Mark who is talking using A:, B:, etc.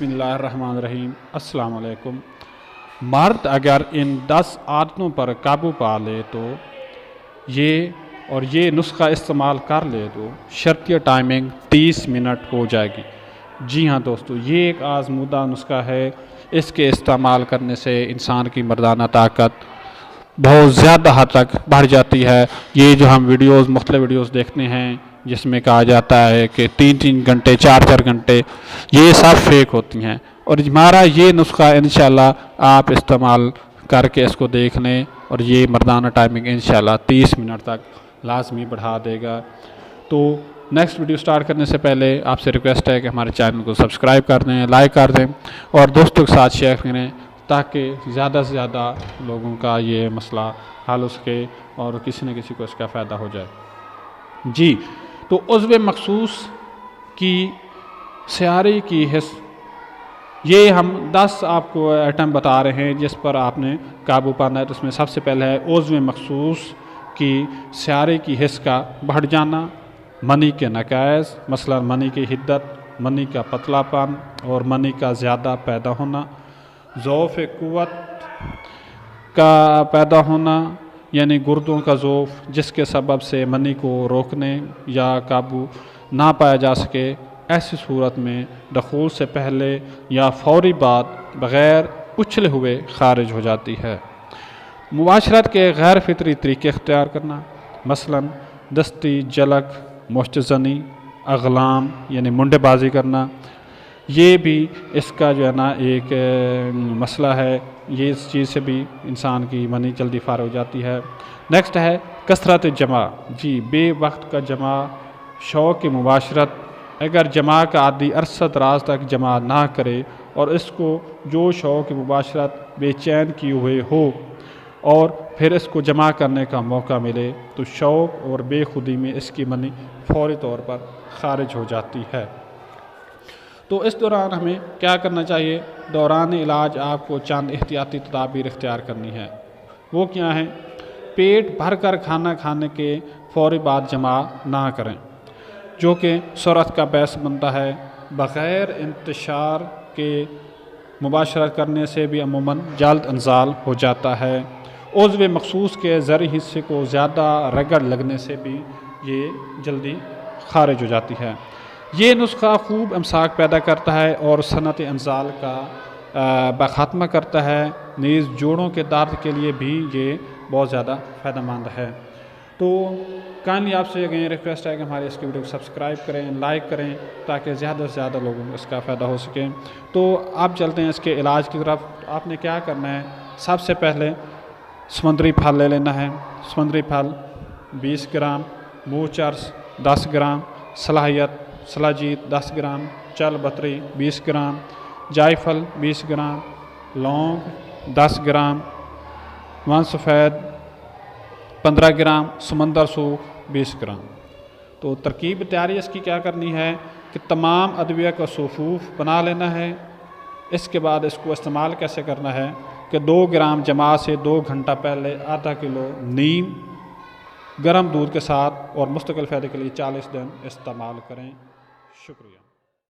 A: बिस्मिल्लाहिर्रहमानिर्रहीम। अस्सलाम वालेकुम। मर्द अगर इन 10 आदतों पर काबू पा ले तो ये नुस्खा इस्तेमाल कर ले तो शर्तिया टाइमिंग 30 मिनट हो जाएगी। जी हाँ दोस्तों, ये एक आज़मूदा नुस्खा है। इसके इस्तेमाल करने से इंसान की मर्दाना ताकत बहुत ज़्यादा हद तक बढ़ जाती है। ये जो हम मुख्तलिफ वीडियोज़ देखते हैं जिसमें कहा जाता है कि 3-3 घंटे 4-4 घंटे, ये सब फेक होती हैं। और हमारा ये नुस्खा इंशाल्लाह आप इस्तेमाल करके इसको देख लें और ये मर्दाना टाइमिंग इंशाल्लाह 30 मिनट तक लाजमी बढ़ा देगा। तो नेक्स्ट वीडियो स्टार्ट करने से पहले आपसे रिक्वेस्ट है कि हमारे चैनल को सब्सक्राइब कर दें, लाइक कर दें और दोस्तों के साथ शेयर करें ताकि ज़्यादा से ज़्यादा लोगों का ये मसला हल हो सके और किसी न किसी को इसका फ़ायदा हो जाए। जी, तो उज़्व मखसूस की स्यारी की हिस्स, ये हम 10 आपको आइटम बता रहे हैं जिस पर आपने काबू पाना है। तो उसमें सबसे पहले है उज़्व मखसूस की स्यारी की हिस्स का बढ़ जाना, मनी के नकाइज़ मसलन मनी की हिद्दत, मनी का पतलापन और मनी का ज़्यादा पैदा होना, ज़ौफ़ क़ुव्वत का पैदा होना यानी गुर्दों का ज़ौफ़ जिसके सबब से मनी को रोकने या काबू ना पाया जा सके। ऐसी सूरत में दखूल से पहले या फ़ौरी बाद बग़ैर उछले हुए ख़ारिज हो जाती है। मुबाशरत के गैर फितरी तरीके इख्तियार करना मसलन दस्ती, जलक, मुश्तज़नी, अगलाम यानी मुंडेबाजी करना, ये भी इसका जो है ना एक मसला है। ये इस चीज़ से भी इंसान की मनी जल्दी फार हो जाती है। नेक्स्ट है कसरत जमा। जी, बेवक्त का जमा, शौक़ की मुबाशरत, अगर जमा का आदि अरसद राज तक जमा ना करे और इसको जो शौक़ की मुबाशरत बेचैन किए हुए हो और फिर इसको जमा करने का मौका मिले तो शौक़ और बेखुदी में इसकी मनी फौरी तौर पर ख़ारिज हो जाती है। तो इस दौरान हमें क्या करना चाहिए? दौरान इलाज आपको चंद एहतियाती तदाबीर इख्तियार करनी है। वो क्या हैं? पेट भर कर खाना खाने के फौरी बाद जमा ना करें जो कि सूरत का बैस बनता है। बग़ैर इंतशार के मुबाशरत करने से भी अमूमन जल्द इंजाल हो जाता है। उज़्व मखसूस के ज़री हिस्से को ज़्यादा रगड़ लगने से भी ये जल्दी ख़ारिज हो जाती है। ये नुस्खा खूब इमसाक पैदा करता है और सनत इंजाल का ख़ात्मा करता है। नीज़ जोड़ों के दर्द के लिए भी ये बहुत ज़्यादा फ़ायदेमंद है। तो काइंडली आपसे अगेन रिक्वेस्ट है कि हमारे इसकी वीडियो को सब्सक्राइब करें, लाइक करें ताकि ज़्यादा से ज़्यादा लोगों को इसका फ़ायदा हो सके। तो आप चलते हैं इसके इलाज की तरफ। आपने क्या करना है? सबसे पहले समुद्री फल ले लेना है। समुद्री फल 20 ग्राम, मूँग चर्स 10 ग्राम, सलाजीत 10 ग्राम, चल बतरी 20 ग्राम, जायफल 20 ग्राम, लौंग 10 ग्राम, वन सफ़ेद 15 ग्राम, समंदर सूख 20 ग्राम। तो तरकीब तैयारी इसकी क्या करनी है कि तमाम अदविया का सूफूफ बना लेना है। इसके बाद इसको इस्तेमाल कैसे करना है कि 2 ग्राम जमा से 2 घंटा पहले आधा किलो नीम गर्म दूध के साथ और मुस्तकिल फ़ायदे के लिए 40 दिन इस्तेमाल करें। शुक्रिया।